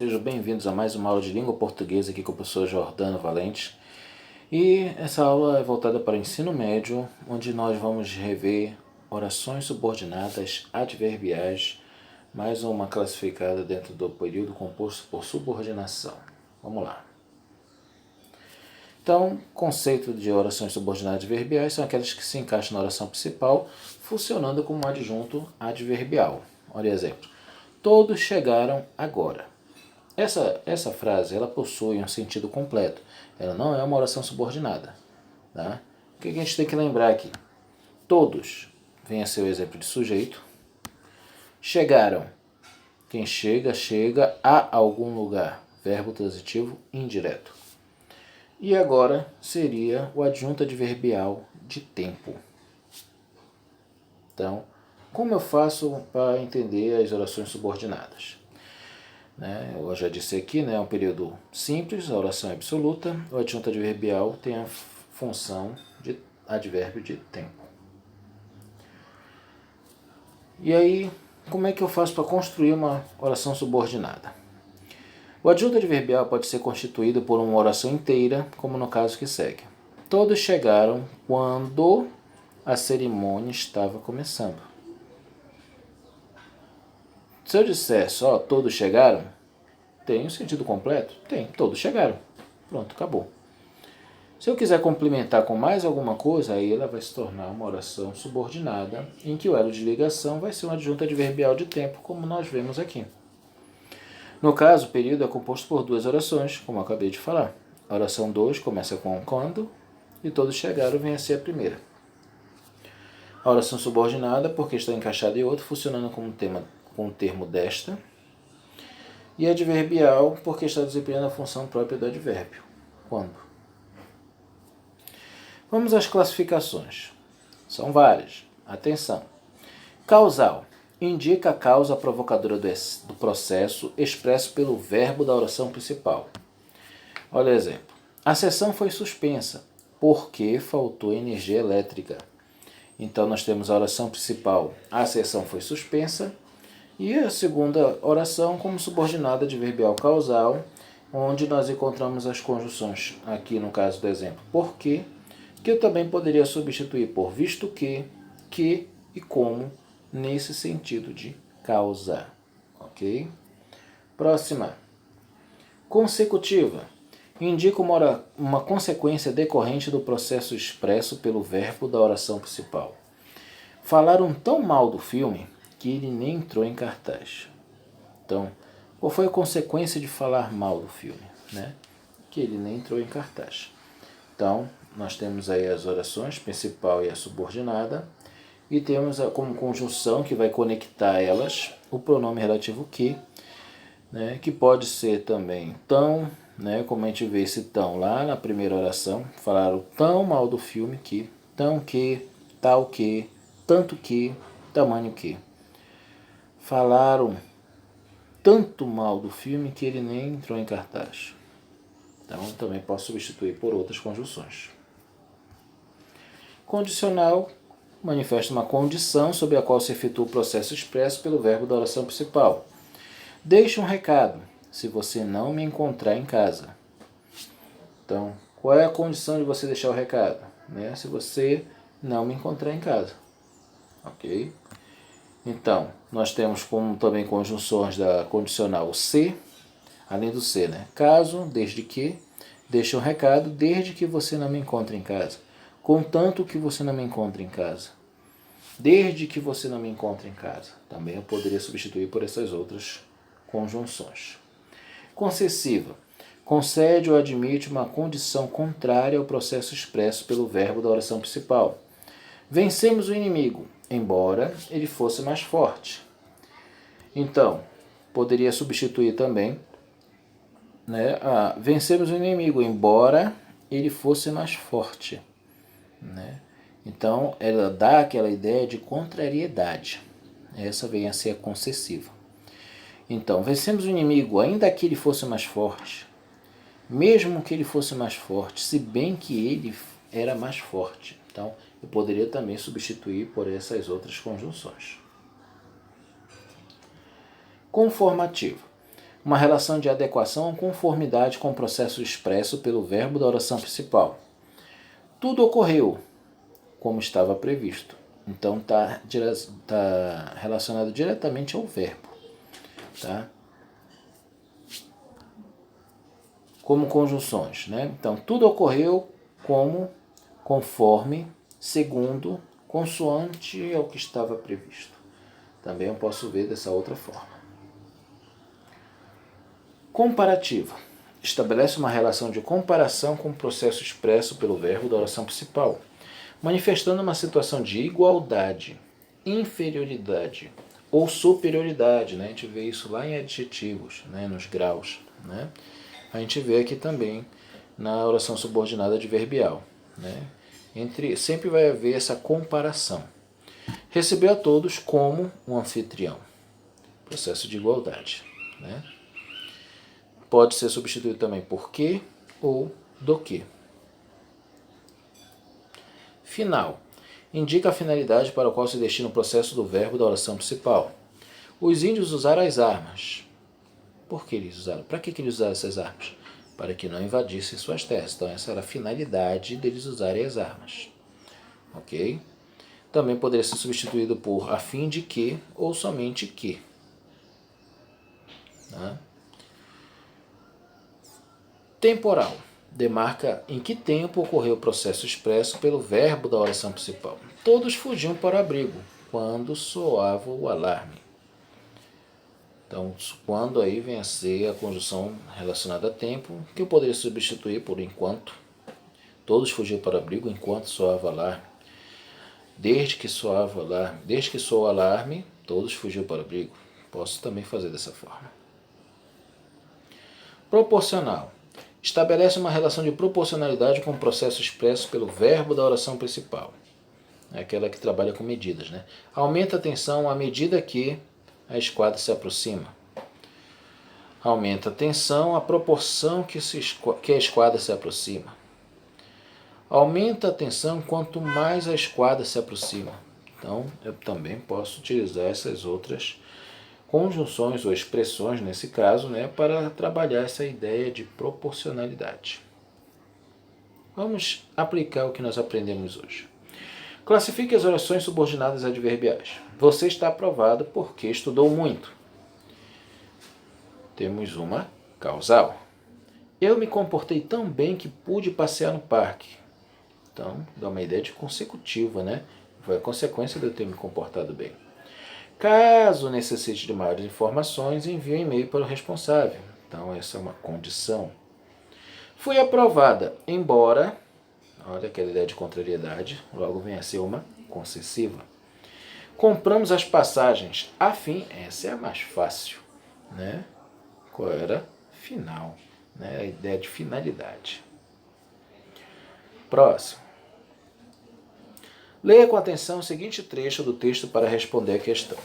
Sejam bem-vindos a mais uma aula de língua portuguesa aqui com o professor Jordano Valente. E essa aula é voltada para o ensino médio, onde nós vamos rever orações subordinadas adverbiais, mais uma classificada dentro do período composto por subordinação. Vamos lá. Então, conceito de orações subordinadas adverbiais são aquelas que se encaixam na oração principal, funcionando como um adjunto adverbial. Olha exemplo. Todos chegaram agora. Essa frase ela possui um sentido completo. Ela não é uma oração subordinada. Tá? O que a gente tem que lembrar aqui? Todos vem a ser o exemplo de sujeito. Chegaram. Quem chega, chega a algum lugar. Verbo transitivo indireto. E agora seria o adjunto adverbial de tempo. Então, como eu faço para entender as orações subordinadas? Eu já disse aqui, é um período simples, a oração é absoluta, o adjunto adverbial tem a função de advérbio de tempo. E aí, como é que eu faço para construir uma oração subordinada? O adjunto adverbial pode ser constituído por uma oração inteira, como no caso que segue. Todos chegaram quando a cerimônia estava começando. Se eu disser só todos chegaram, tem um sentido completo? Tem, todos chegaram. Pronto, acabou. Se eu quiser complementar com mais alguma coisa, aí ela vai se tornar uma oração subordinada, em que o elo de ligação vai ser um adjunto adverbial de tempo, como nós vemos aqui. No caso, o período é composto por duas orações, como eu acabei de falar. A oração 2 começa com quando, e todos chegaram vem a ser a primeira. A oração subordinada, porque está encaixada em outro, funcionando como um termo desta. E adverbial, porque está desempenhando a função própria do advérbio. Quando? Vamos às classificações. São várias. Atenção. Causal. Indica a causa provocadora do processo expresso pelo verbo da oração principal. Olha o exemplo. A sessão foi suspensa porque faltou energia elétrica. Então nós temos a oração principal. A sessão foi suspensa. E a segunda oração como subordinada adverbial causal, onde nós encontramos as conjunções, aqui no caso do exemplo, porque, que eu também poderia substituir por visto que e como, nesse sentido de causa. Ok? Próxima. Consecutiva. Indica uma consequência decorrente do processo expresso pelo verbo da oração principal. Falaram tão mal do filme que ele nem entrou em cartaz. Então, qual foi a consequência de falar mal do filme? Que ele nem entrou em cartaz. Então, nós temos aí as orações, principal e a subordinada, e temos como conjunção que vai conectar elas o pronome relativo que pode ser também tão, como a gente vê esse tão lá na primeira oração, falaram tão mal do filme que, tão que, tal que, tanto que, tamanho que. Falaram tanto mal do filme que ele nem entrou em cartaz. Então, também posso substituir por outras conjunções. Condicional manifesta uma condição sobre a qual se efetua o processo expresso pelo verbo da oração principal. Deixe um recado, se você não me encontrar em casa. Então, qual é a condição de você deixar o recado? Se você não me encontrar em casa. Ok? Então, nós temos como também conjunções da condicional o se, além do se, caso, desde que, deixa um recado, desde que você não me encontre em casa. Contanto que você não me encontre em casa. Desde que você não me encontre em casa. Também eu poderia substituir por essas outras conjunções. Concessiva. Concede ou admite uma condição contrária ao processo expresso pelo verbo da oração principal. Vencemos o inimigo, embora ele fosse mais forte. Então, poderia substituir também, vencemos o inimigo, embora ele fosse mais forte. Então, ela dá aquela ideia de contrariedade. Essa vem a ser a concessiva. Então, vencemos o inimigo, ainda que ele fosse mais forte. Mesmo que ele fosse mais forte, se bem que ele era mais forte. Então, eu poderia também substituir por essas outras conjunções. Conformativa. uma relação de adequação ou conformidade com o processo expresso pelo verbo da oração principal. Tudo ocorreu como estava previsto. Então está relacionado diretamente ao verbo. Tá? Como conjunções, né? Então, tudo ocorreu como, conforme, segundo, consoante ao que estava previsto. Também eu posso ver dessa outra forma. Comparativa. Estabelece uma relação de comparação com o processo expresso pelo verbo da oração principal, manifestando uma situação de igualdade, inferioridade ou superioridade. Né? A gente vê isso lá em adjetivos, né? Nos graus. Né? A gente vê aqui também na oração subordinada adverbial. Né? Sempre vai haver essa comparação. Recebeu a todos como um anfitrião. Processo de igualdade. Né? Pode ser substituído também por que ou do que. Final. Indica a finalidade para a qual se destina o processo do verbo da oração principal. Os índios usaram as armas. Por que eles usaram? Para que eles usaram essas armas? Para que não invadissem suas terras. Então essa era a finalidade deles usarem as armas. Ok? Também poderia ser substituído por a fim de que ou somente que. Tá? Temporal. Demarca em que tempo ocorreu o processo expresso pelo verbo da oração principal. Todos fugiam para o abrigo quando soava o alarme. Então, quando aí vem a ser a conjunção relacionada a tempo, que eu poderia substituir por enquanto. Todos fugiam para o abrigo enquanto soava o alarme. Desde que soou o alarme, todos fugiam para o abrigo. Posso também fazer dessa forma. Proporcional. Estabelece uma relação de proporcionalidade com o processo expresso pelo verbo da oração principal. É aquela que trabalha com medidas. Né? Aumenta a tensão à medida que a esquadra se aproxima. Aumenta a tensão à proporção que a esquadra se aproxima. Aumenta a tensão quanto mais a esquadra se aproxima. Então, eu também posso utilizar essas outras conjunções ou expressões, nesse caso, né, para trabalhar essa ideia de proporcionalidade. Vamos aplicar o que nós aprendemos hoje. Classifique as orações subordinadas adverbiais. Você está aprovado porque estudou muito. Temos uma causal. Eu me comportei tão bem que pude passear no parque. Então, dá uma ideia de consecutiva, né? Foi a consequência de eu ter me comportado bem. Caso necessite de maiores informações, envie um e-mail para o responsável. Então, essa é uma condição. Fui aprovada, embora... Olha aquela ideia de contrariedade, logo vem a ser uma concessiva. Compramos as passagens a fim, essa é a mais fácil, né? Qual era? Final, né? A ideia de finalidade. Próximo. Leia com atenção o seguinte trecho do texto para responder a questão.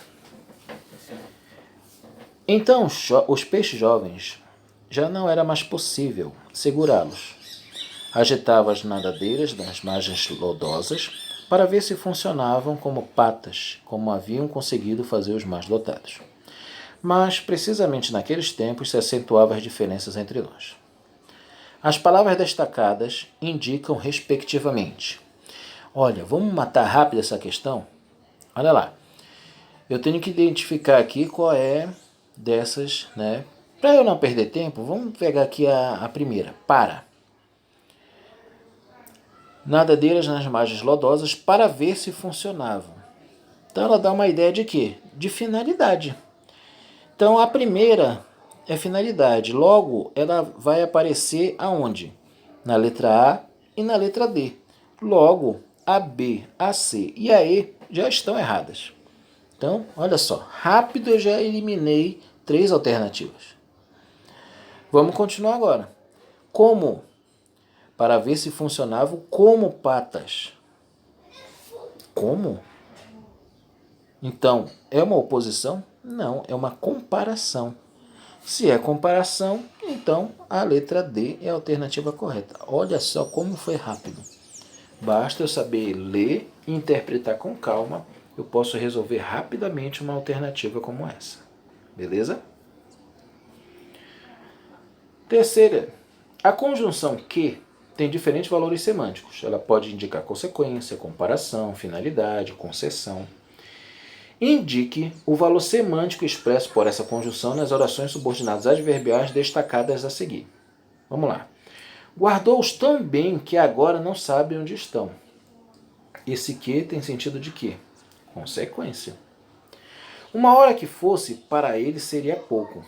Então, os peixes jovens já não era mais possível segurá-los. Agitava as nadadeiras das margens lodosas para ver se funcionavam como patas, como haviam conseguido fazer os mais dotados. Mas, precisamente naqueles tempos, se acentuavam as diferenças entre nós. As palavras destacadas indicam respectivamente. Olha, vamos matar rápido essa questão? Olha lá. Eu tenho que identificar aqui qual é dessas, né? Para eu não perder tempo, vamos pegar aqui a primeira. Para. Nadadeiras nas margens lodosas para ver se funcionavam. Então ela dá uma ideia de quê? De finalidade. Então a primeira é finalidade. Logo, ela vai aparecer aonde? Na letra A e na letra D. Logo, a B, a C e a E já estão erradas. Então, olha só. Rápido eu já eliminei 3 alternativas. Vamos continuar agora. Como? Para ver se funcionavam como patas. Como? Então, é uma oposição? Não, é uma comparação. Se é comparação, então a letra D é a alternativa correta. Olha só como foi rápido. Basta eu saber ler e interpretar com calma, eu posso resolver rapidamente uma alternativa como essa. Beleza? Terceira, a conjunção que tem diferentes valores semânticos. Ela pode indicar consequência, comparação, finalidade, concessão. Indique o valor semântico expresso por essa conjunção nas orações subordinadas adverbiais destacadas a seguir. Vamos lá. Guardou-os tão bem que agora não sabe onde estão. Esse que tem sentido de quê? Consequência. Uma hora que fosse, para ele seria pouco.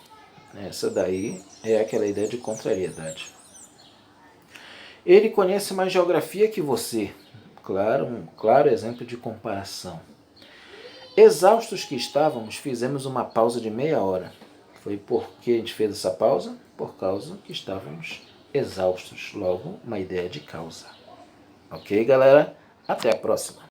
Essa daí é aquela ideia de contrariedade. Ele conhece mais geografia que você. Claro, um claro exemplo de comparação. Exaustos que estávamos, fizemos uma pausa de meia hora. Foi porque a gente fez essa pausa? Por causa que estávamos exaustos. Logo, uma ideia de causa. Ok, galera? Até a próxima.